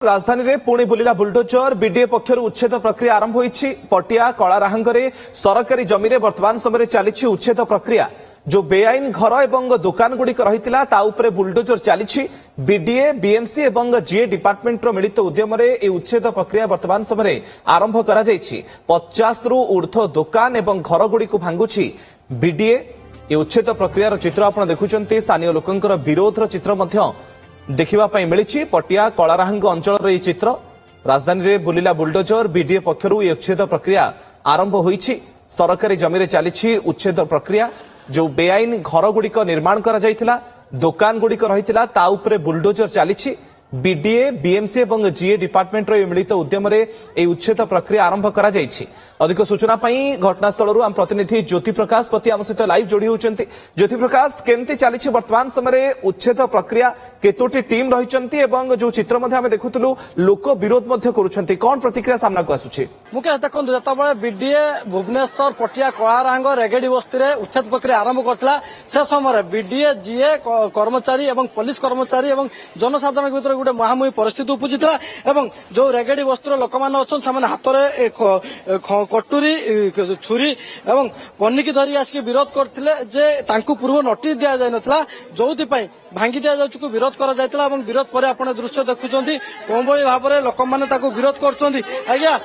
राजधानी रे Pune बुलिला bulldozer BDA पक्षर उच्छेद प्रक्रिया आरंभ होईछि। पटिया कलाराहांगरे सरकारी जमी रे वर्तमान समय चली उच्छेद प्रक्रिया। जो बेआईन घर एवं दुकान गुड़िक रही बुलडोजर चली। बीडीए बीएमसी एवं जीए डिपार्टमेंट मिलित उद्यम उच्छेद प्रक्रिया वर्तमान समय आरंभ कर 50 रु ऊर्ध्व दुकान एवं घर गुड़िक भांगुछि बीडीए। ये उच्छेद प्रक्रियार चित्र आप देखुं। स्थानीय लोकंकर विरोधर चित्र देखा मिली। पटिया कलाराहांग अंचल ये चित्र। राजधानी रे बुलिला बुलडोजर बीडीए पक्षर ये उच्छेद प्रक्रिया आरंभ होईछि। सरकारी जमी चली उच्छेद प्रक्रिया। जो बेआईन घर गुड़िक निर्माण करा जायतिला, दुकान गुड़िक रहितिला, ता उपरे बुलडोजर चली। बीडीए बीएमसी एवं जीए डिपार्टमेंट मिलित उद्यम उच्छेद प्रक्रिया आरंभ करा जायछि। अधिक सूचना घटनास्थल आम प्रतिनिधि ज्योति प्रकाश पति आम सहित लाइव जोड़ी होती। ज्योति प्रकाश, केमती चली वर्तमान समय उच्छेद प्रक्रिया, केतोटी टीम रही जो चित्र आम देखुलु लोक विरोध करुछंती, कौन प्रतिक्रिया सामना को आसुछि? मुख्य देखो जो बीडीए भुवनेश्वर पटिया कलाराहांग रेगेडी बस्ती में उच्छेद प्रक्रिया आरंभ करथिला, से समय बीडीए जीए कर्मचारी एवं पुलिस कर्मचारी एवं जनसाधारण भीतर गोटे महामुही परिस्थिति उपजिता। जो रेगेडी बस्तीर लोक मैंने अच्छा हाथ में कटुरी छुरी एवं पनिकी धरी आसिक विरोध करते पूर्व नोटिस दि जाता जो भांगी दि जाऊँ विरोध कर विरोध पर आप दृश्य देखुं कौन भाव में लोक मैंने विरोध कर। आज्ञा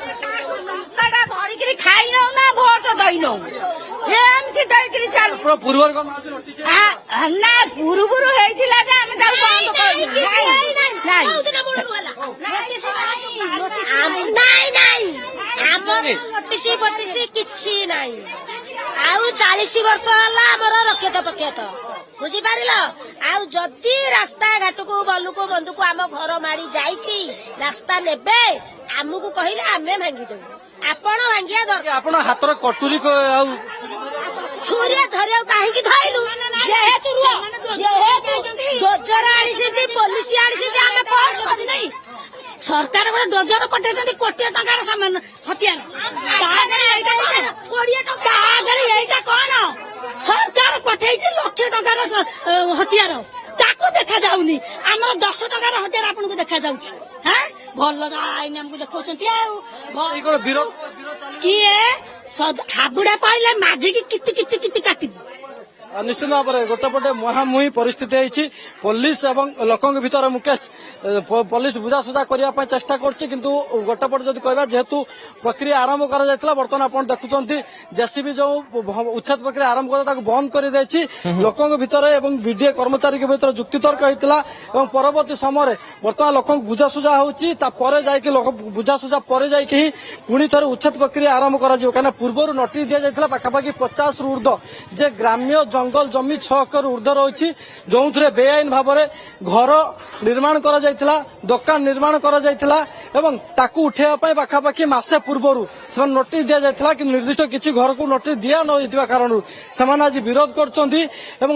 किछि नाही आउ 40 वर्ष हला हमर रक्षित पक्षत बुझी पारिलो। आउ जदी रास्ता घाट को बलु को बंधु को आम घर मारी जाईची रास्ता नेबे आमु कहिले आमे भांगी देबो। आपण भांगिया दरकार। आपण हातर कटुरी को आउ छुरी धरिया काहे की धइलु जेहेतु डोजर आनिसिति पुलिस आनिसिति आमे कोन अछि नै सरकार को डोजर पठेछन्ति कोटी टंकार सामान हथियार सरकार पठेछि लक्ष टंकार हथियार ताको देखा जाउनी। हमर 10 टंकार हथियार आपन को देखा जाउछि। हैं भल आइन हमको देखौछन्ति आउ विरोध किए हाबुड़ा पाइले माझी की किति काटी। निश्चित भाव में गोटेपटे महामुही परिस्थिति पुलिस एवं लोकों भीतर मुकेश पुलिस बुझासुझा करने चेष्टा करछि किंतु गोटेपटे जब कहवा जेहेतु प्रक्रिया आरंभ कर बर्तमान आप देखुं जेसीबी जो उच्छेद प्रक्रिया आरंभ कर बंद कर लोकों भीतर एवं बीडीए कर्मचारी के भीतर जुक्तितर्क होता और परवर्ती समय बर्तमान लोक बुझासुझा होची बुझासुझा पर जाकि पुणी थे उच्छेद प्रक्रिया आरंभ कर पूर्व नोटिस दि जाता पाखापाखि 50 रु ऊर्ध्व जे ग्राम्य जंगल जमी 6 एकर ऊर्ध्व रही जो बेआईन भाव में घर निर्माण कर दुकान निर्माण कर उठेवा पाखापाखि मसे पूर्व से नोटिस दि जाता कि निर्दिष्ट किसी घर को नोटिस दिया न कारण से आज विरोध कर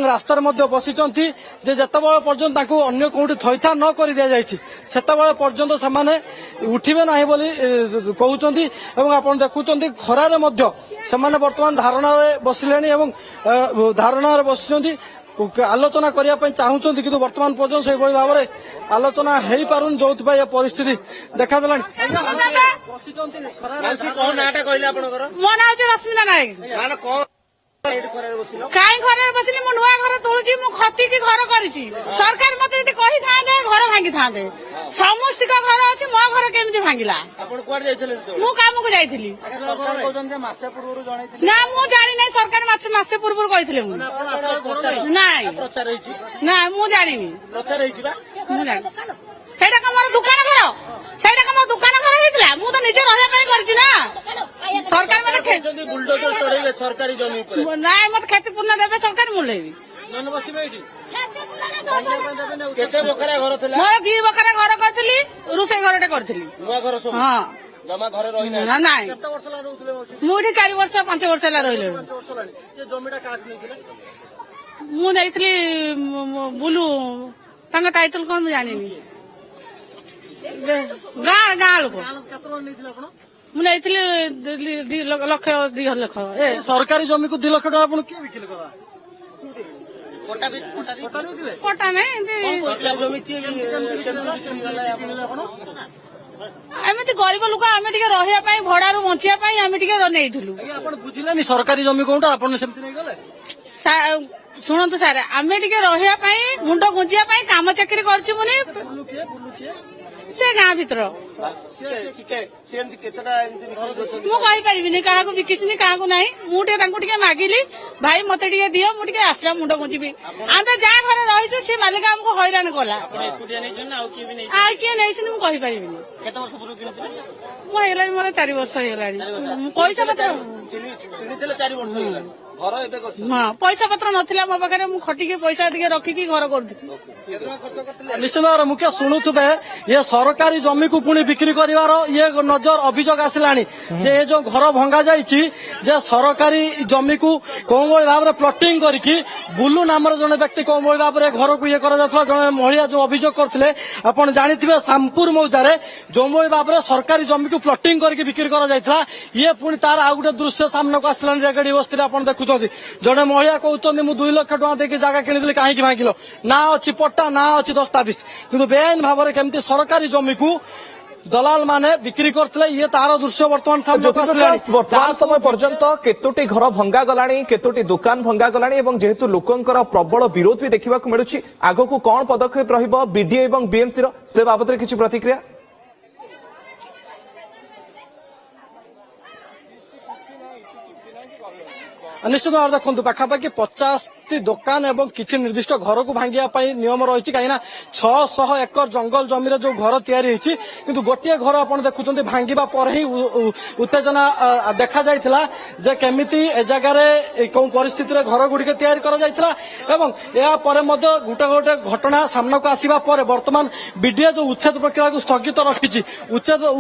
रास्तार बसी जिते पर्यंत अन्य कौटी थईथा न कर दि जाते पर्यंत से उठे ना कहते आप देखुं खरारे से बर्तमान धारणा बसिले धारणा बसी आलोचना करने चाहूँगी कि वर्तमान पर्यटन से भाव में आलोचना हो पार जो परिस्थिति देखा देला। काई घर बसली मु नुआ घर तोलुची मु खती की घर करिची सरकार मते यदि कहि थांदे घर भांगी थांदे समस्त का घर अछि मो घर केमिति भांगिला। आपण कोड जाइथिले मु काम को जाइथिली सरकार कहउछन जे मासे पूर्व जणाइथिले ना मु जानि नै सरकार मासे पूर्व कहिथिले मु नाही प्रचार होईची ना मु जानिनी प्रचार होईची बा मु जानि सेटा का मोर दुकान घर सेटा का मोर दुकान घर हेतिला मु तो निजे रहया पई करछि ना सरकार मते बुलडोजर चढ़ेले सरकारी जमी पर नाय मत क्षतिपूर्ण देबे सरकार मु लेबी नन बसिबे एठी केते बकरा घर थला मोर 2 बकरा घर करथिली रुसे घरटे करथिली नुआ घर सब हां जमा घर रही ना नाय केते वर्ष ला रहउतले मौसी मु एठी 4 वर्ष 5 वर्ष ला रहिले 5 वर्ष लानी ये जमीटा काट नइथिले मु जाइथिली बुलु तांगा टाइटल कोन मु जानिनी गाँ लोक मु जाइथिली लक्ष 2 लाख सरकारी जमी को 2 लाख टका आपण के बिकिल करा ପଟା ନାହିଁ ଏମିତି ଗରିବ ଲୋକ ଆମେ ଟିକେ ରହିବା ପାଇଁ ଭଡାରୁ ବଞ୍ଚିବା ପାଇଁ ଆମେ ଟିକେ ନେଇଥିଲୁ। ଆପଣ ବୁଝିଲେନି ସରକାରୀ ଜମି କୋଉଟା ଆପଣ ସେମିତି ନେଇଗଲେ? ଶୁଣନ୍ତୁ ସାର୍, ଆମେ ଟିକେ ରହିବା ପାଇଁ ମୁଣ୍ଡ ଗୁଞ୍ଜିବା ପାଇଁ କାମ ଚାକିରି କରିଛୁ ବୋଲି ସେ ଗାଁ ଭିତର ମୁଁ କହିପାରିବିନି କାହାକୁ ବିକିସିନି କାହାକୁ ନାହିଁ। ମୁଁ ଟିକେ ତାଙ୍କୁ ଟିକେ ମାଗିଲି, ଭାଇ ମତେ ଟିକେ ଦିଅ, ମୁଁ ଟିକେ ଆସିଲା ମୁଣ୍ଡ ଗୁଞ୍ଜିବି। ଆମେ ଯାହା ଘରେ ରହିଛୁ ସେ ମାଲିକ ଆମକୁ ହଇରାଣ କଲା। ଆଉ କିଏ ନେଇଛନ୍ତି ମୁଁ କହିପାରିବିନି। ମୁଁ ହେଇଗଲାଣି ମୋର 4 ବର୍ଷ ହେଇଗଲାଣି। ପଇସା ପତ୍ର ହଁ ପଇସା ପତ୍ର ନଥିଲା ମୋ ପାଖରେ, ମୁଁ ଖଟିକି ପଇସା ଟିକେ ରଖିକି ଘର କରୁଥିଲି। ନିଶ୍ଚିତ ଭାବରେ ମୁଖ୍ୟ ଶୁଣୁଥିବେ, ଇଏ ସରକାରୀ ଜମିକୁ ପୁଣି ବିକ୍ରି କରିବାର ଇଏ ନଜର ଅଭିଯୋଗ ଆସିଲାଣି ଯେ ଏ ଯୋଉ ଘର ଭଙ୍ଗା ଯାଇଛି ଯେ ସରକାରୀ ଜମିକୁ କୋଉଭଳି ଭାବରେ ପ୍ଲଟିଂ କରିକି ବୁଲୁ ନାମର ଜଣେ ବ୍ୟକ୍ତି କୋଉଭଳି ଭାବରେ ଘରକୁ ଇଏ କରାଯାଉଥିଲା। ଜଣେ ମହିଳା ଯୋଉ ଅଭିଯୋଗ କରିଥିଲେ ଆପଣ ଜାଣିଥିବେ, ସାମପୁର ମୌଜାରେ ଯୋଉଭଳି ଭାବରେ ସରକାରୀ ଜମିକୁ ପ୍ଲଟିଂ କରିକି ବିକ୍ରି କରାଯାଇଥିଲା, ଇଏ ପୁଣି ତାର ଆଉ ଗୋଟେ ଦୃଶ୍ୟ ସାମ୍ନାକୁ ଆସିଲାଣି ରେଗଡି ବସ୍ତିରେ ଆପଣ ଦେଖୁଛନ୍ତି। ଜଣେ ମହିଳା କହୁଛନ୍ତି ମୁଁ 2 ଲକ୍ଷ ଟଙ୍କା ଦେଇକି ଜାଗା କିଣିଥିଲି, କାହିଁକି ଭାଙ୍ଗିଲ? ନା ଅଛି ପଟ୍ଟା, ନା ଅଛି ଦସ୍ତାବିଜ, କିନ୍ତୁ ବେଆଇନ ଭାବରେ କେମିତି ସରକାରୀ ଜମିକୁ ଦଲାଲ ମାନେ ବିକ୍ରି କରିଥିଲେ, ଇଏ ତାର ଦୃଶ୍ୟ ବର୍ତ୍ତମାନ ସାମ୍ନାକୁ ଆସିଲାଣି। ବର୍ତ୍ତମାନ ସମୟ ପର୍ଯ୍ୟନ୍ତ କେତୋଟି ଘର ଭଙ୍ଗା ଗଲାଣି, କେତୋଟି ଦୋକାନ ଭଙ୍ଗା ଗଲାଣି ଏବଂ ଯେହେତୁ ଲୋକଙ୍କର ପ୍ରବଳ ବିରୋଧ ବି ଦେଖିବାକୁ ମିଳୁଛି, ଆଗକୁ କଣ ପଦକ୍ଷେପ ରହିବ ବିଡିଏ ଏବଂ ବିଏମସି ର, ସେ ବାବଦରେ କିଛି ପ୍ରତିକ୍ରିୟା? ନିଶ୍ଚିତ ଭାବରେ ଦେଖନ୍ତୁ, ପାଖାପାଖି 50ଟି ଦୋକାନ ଏବଂ କିଛି ନିର୍ଦ୍ଦିଷ୍ଟ ଘରକୁ ଭାଙ୍ଗିବା ପାଇଁ ନିୟମ ରହିଛି, କାହିଁକିନା 600 ଏକର ଜଙ୍ଗଲ ଜମିରେ ଯୋଉ ଘର ତିଆରି ହେଇଛି, କିନ୍ତୁ ଗୋଟିଏ ଘର ଆପଣ ଦେଖୁଛନ୍ତି ଭାଙ୍ଗିବା ପରେ ହିଁ ଉତ୍ତେଜନା ଦେଖାଯାଇଥିଲା ଯେ କେମିତି ଏ ଜାଗାରେ କୋଉ ପରିସ୍ଥିତିରେ ଘର ଗୁଡିକ ତିଆରି କରାଯାଇଥିଲା। ଏବଂ ଏହା ପରେ ମଧ୍ୟ ଗୋଟେ ଗୋଟେ ଘଟଣା ସାମ୍ନାକୁ ଆସିବା ପରେ ବର୍ତ୍ତମାନ ବିଡିଏ ଯୋଉ ଉଚ୍ଛେଦ ପ୍ରକ୍ରିୟାକୁ ସ୍ଥଗିତ ରଖିଛି,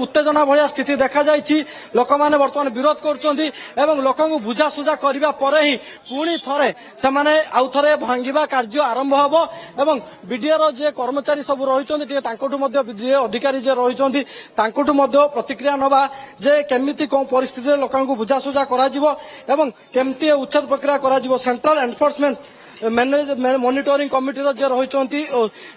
ଉତ୍ତେଜନା ଭଳିଆ ସ୍ଥିତି ଦେଖାଯାଇଛି। ଲୋକମାନେ ବର୍ତ୍ତମାନ ବିରୋଧ କରୁଛନ୍ତି ଏବଂ ଲୋକଙ୍କୁ ବୁଝାସୁଝା କରିବା ପରେ ହିଁ ପୁଣି ଥରେ ସେମାନେ ଆଉ ଥରେ ଭାଙ୍ଗିବା କାର୍ଯ୍ୟ ଆରମ୍ଭ ହେବ। ଏବଂ ବିଡିଏର ଯେ କର୍ମଚାରୀ ସବୁ ରହିଛନ୍ତି, ଟିକେ ତାଙ୍କଠୁ ମଧ୍ୟ ବିଡିଏ ଅଧିକାରୀ ଯେ ରହିଛନ୍ତି ତାଙ୍କଠୁ ମଧ୍ୟ ପ୍ରତିକ୍ରିୟା ନେବା ଯେ କେମିତି କୋଉ ପରିସ୍ଥିତିରେ ଲୋକଙ୍କୁ ବୁଝାସୁଝା କରାଯିବ ଏବଂ କେମିତି ଉଚ୍ଛେଦ ପ୍ରକ୍ରିୟା କରାଯିବ। ସେଣ୍ଟ୍ରାଲ ଏନଫୋର୍ସମେଣ୍ଟ ମନିଟରିଂ କମିଟିର ଯେ ରହିଛନ୍ତି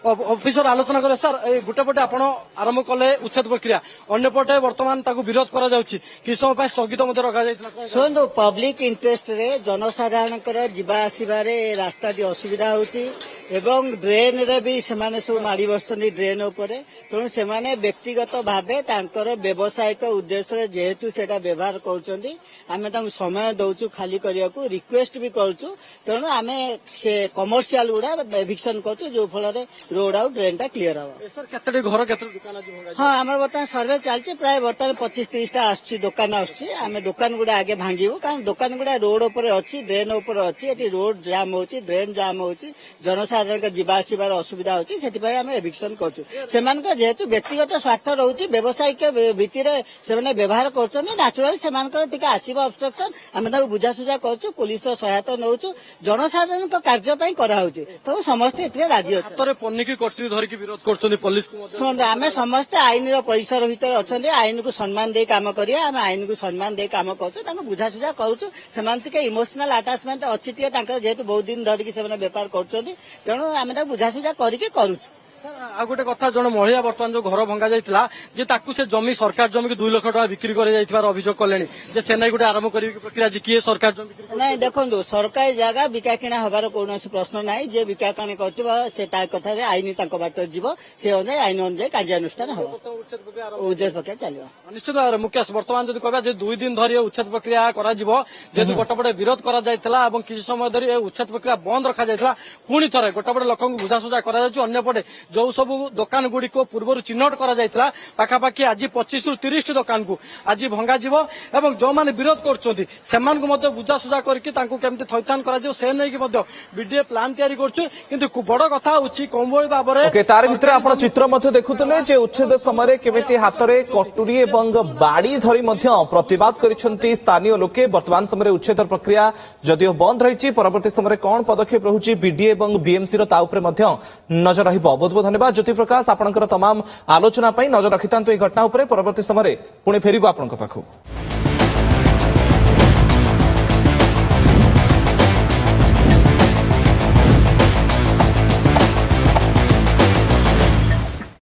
ଅଫିସର ଆଲୋଚନା କଲେ। ସାର୍, ଗୋଟେ ପଟେ ଆପଣ ଆରମ୍ଭ କଲେ ଉଚ୍ଛେଦ ପ୍ରକ୍ରିୟା, ଅନ୍ୟପଟେ ବର୍ତ୍ତମାନ ତାକୁ ବିରୋଧ କରାଯାଉଛି, କିଛି ସମୟ ପାଇଁ ସ୍ଥଗିତ ମଧ୍ୟ ରଖାଯାଇଥିଲା। ଶୁଣନ୍ତୁ, ପବ୍ଲିକ ଇଣ୍ଟରେଷ୍ଟରେ ଜନସାଧାରଣଙ୍କର ଯିବା ଆସିବାରେ ରାସ୍ତାଟି ଅସୁବିଧା ହେଉଛି ଏବଂ ଡ୍ରେନରେ ବି ସେମାନେ ସବୁ ମାଡ଼ି ବସୁଛନ୍ତି ଡ୍ରେନ୍ ଉପରେ। ତେଣୁ ସେମାନେ ବ୍ୟକ୍ତିଗତ ଭାବେ ତାଙ୍କର ବ୍ୟବସାୟିକ ଉଦ୍ଦେଶ୍ୟରେ ଯେହେତୁ ସେଇଟା ବ୍ୟବହାର କରୁଛନ୍ତି, ଆମେ ତାଙ୍କୁ ସମୟ ଦଉଛୁ ଖାଲି କରିବାକୁ, ରିକ୍ୱେଷ୍ଟ ବି କରୁଛୁ। ତେଣୁ ଆମେ ସେ କମର୍ସିଆଲ ଗୁଡା ଏଭିକ୍ସନ କରୁଛୁ, ଯୋଉ ଫଳରେ ରୋଡ ଆଉ ଡ୍ରେନଟା କ୍ଲିୟର ହବ। ସାର୍, କେତୋଟି ଘର କେତୋଟି ଦୋକାନ ଆଜି ଭଙ୍ଗା? ହଁ, ଆମର ବର୍ତ୍ତମାନ ସର୍ଭେ ଚାଲିଛି, ପ୍ରାୟ ବର୍ତ୍ତମାନ 25-30ଟା ଆସୁଛି ଦୋକାନ ଆସୁଛି। ଆମେ ଦୋକାନ ଗୁଡା ଆଗେ ଭାଙ୍ଗିବୁ, କାରଣ ଦୋକାନ ଗୁଡା ରୋଡ ଉପରେ ଅଛି, ଡ୍ରେନ ଉପରେ ଅଛି। ଏଠି ରୋଡ ଜାମ୍ ହଉଛି, ଡ୍ରେନ ଜାମ୍ ହଉଛି, ଜନସାଧାରଣଙ୍କ ଯିବା ଆସିବାର ଅସୁବିଧା ହଉଛି, ସେଥିପାଇଁ ଆମେ ଏଭିକ୍ସନ କରୁଛୁ। ସେମାନଙ୍କ ଯେହେତୁ ବ୍ୟକ୍ତିଗତ ସ୍ୱାର୍ଥ ରହୁଛି, ବ୍ୟବସାୟିକ ଭିତ୍ତିରେ ସେମାନେ ବ୍ୟବହାର କରୁଛନ୍ତି, ନ୍ୟାଚୁରାଲି ସେମାନଙ୍କର ଟିକେ ଆସିବ ଅବଷ୍ଟ୍ରକ୍ସନ, ଆମେ ତାକୁ ବୁଝାସୁଝା କରୁଛୁ, ପୁଲିସର ସହାୟତା ନେଉଛୁ, ଜନସାଧାରଣଙ୍କ କାର୍ଯ୍ୟ ପାଇଁ କରାହଉଛି। ତେଣୁ ସମସ୍ତେ ଏଥିରେ ରାଜି ଅଛନ୍ତି। ହାତରେ ପନିକି କଟୁରୀ ଧରିକି ବିରୋଧ କରୁଛନ୍ତି ପୋଲିସକୁ ମଧ୍ୟ। ଶୁଣନ୍ତୁ, ଆମେ ସମସ୍ତେ ଆଇନର ପରିସର ଭିତରେ ଅଛନ୍ତି, ଆଇନକୁ ସମ୍ମାନ ଦେଇ କାମ କରିବା। ଆମେ ଆଇନକୁ ସମ୍ମାନ ଦେଇ କାମ କରୁଛୁ, ତାଙ୍କୁ ବୁଝାସୁଝା କରୁଛୁ। ସେମାନେ ଟିକେ ଇମୋସନାଲ ଆଟାଚମେଣ୍ଟ ଅଛି ଟିକେ ତାଙ୍କର, ଯେହେତୁ ବହୁତ ଦିନ ଧରିକି ସେମାନେ ବେପାର କରୁଛନ୍ତି, ତେଣୁ ଆମେ ତାକୁ ବୁଝାସୁଝା କରିକି କରୁଛୁ। ଆଉ ଗୋଟେ କଥା, ଜଣେ ମହିଳା ବର୍ତ୍ତମାନ ଯୋଉ ଘର ଭଙ୍ଗା ଯାଇଥିଲା ଯେ ତାକୁ ସେ ଜମି ସରକାର ଜମିକୁ 2 ଲକ୍ଷ ଟଙ୍କା ବିକ୍ରି କରାଯାଇଥିବାର ଅଭିଯୋଗ କଲେଣି, ଯେ ସେ ନେଇ ଗୋଟେ ଆରମ୍ଭ କରିବି ପ୍ରକ୍ରିୟା ଯେ କିଏ ସରକାର ଜମି ବିକ୍ରି? ନାଇଁ, ଦେଖନ୍ତୁ, ସରକାରୀ ଜାଗା ବିକା କିଣା ହବାର କୌଣସି ପ୍ରଶ୍ନ ନାହିଁ। ଯିଏ ବିକା କିଣା କରିଥିବ ସେ ତା କଥାରେ ଆଇନ ତାଙ୍କ ବାଟରେ ଯିବ, ସେ ଅନୁଯାୟୀ ଆଇନ ଅନୁଯାୟୀ କାର୍ଯ୍ୟାନୁଷ୍ଠାନ ହବ, ଉଚ୍ଛେଦ ପ୍ରକ୍ରିୟା ଚାଲିବ। ନିଶ୍ଚିତ ଭାବରେ ମୁକେଶ, ବର୍ତ୍ତମାନ ଯଦି କହିବା ଯେ 2 ଦିନ ଧରି ଉଚ୍ଛେଦ ପ୍ରକ୍ରିୟା କରାଯିବ, ଯେହେତୁ ଗୋଟେପଟେ ବିରୋଧ କରାଯାଇଥିଲା ଏବଂ କିଛି ସମୟ ଧରି ଏ ଉଚ୍ଛେଦ ପ୍ରକ୍ରିୟା ବନ୍ଦ ରଖାଯାଇଥିଲା, ପୁଣି ଥରେ ଗୋଟେପଟେ ଲୋକଙ୍କୁ ବୁଝାସୁଝା କରାଯାଉଛି, ଅନ୍ୟପଟେ ଯୋଉ ସବୁ ଦୋକାନ ଗୁଡିକ ପୂର୍ବରୁ ଚିହ୍ନଟ କରାଯାଇଥିଲା, ପାଖାପାଖି ଆଜି 25ରୁ 30ଟି ଦୋକାନକୁ ଆଜି ଭଙ୍ଗାଯିବ ଏବଂ ଯୋଉମାନେ ବିରୋଧ କରୁଛନ୍ତି ସେମାନଙ୍କୁ ମଧ୍ୟ ବୁଝାସୁଝା କରିକି ତାଙ୍କୁ କେମିତି ଥଇଥାନ କରାଯିବ ସେ ନେଇକି ମଧ୍ୟ ବିଡିଏ ପ୍ଲାନ୍ ତିଆରି କରୁଛି। କିନ୍ତୁ ବଡ କଥା ହେଉଛି କୋଉଭଳି ଭାବରେ ତାର ଭିତରେ ଆପଣ ଚିତ୍ର ମଧ୍ୟ ଦେଖୁଥିଲେ ଯେ ଉଚ୍ଛେଦ ସମୟରେ କେମିତି ହାତରେ କଟୁରୀ ଏବଂ ବାଡି ଧରି ମଧ୍ୟ ପ୍ରତିବାଦ କରିଛନ୍ତି ସ୍ଥାନୀୟ ଲୋକେ। ବର୍ତ୍ତମାନ ସମୟରେ ଉଚ୍ଛେଦ ପ୍ରକ୍ରିୟା ଯଦିଓ ବନ୍ଦ ରହିଛି, ପରବର୍ତ୍ତୀ ସମୟରେ କଣ ପଦକ୍ଷେପ ରହୁଛି ବିଡିଏ ଏବଂ ବିଏମସି ର ତା ଉପରେ ମଧ୍ୟ ନଜର ରହିବ। ବହୁତ ବହୁତ ଧନ୍ୟବାଦ ଜ୍ୟୋତି ପ୍ରକାଶ, ଆପଣଙ୍କର ତମାମ ଆଲୋଚନା ପାଇଁ। ନଜର ରଖିଥାନ୍ତୁ ଏହି ଘଟଣା ଉପରେ, ପରବର୍ତ୍ତୀ ସମୟରେ ପୁଣି ଫେରିବୁ ଆପଣଙ୍କ ପାଖକୁ।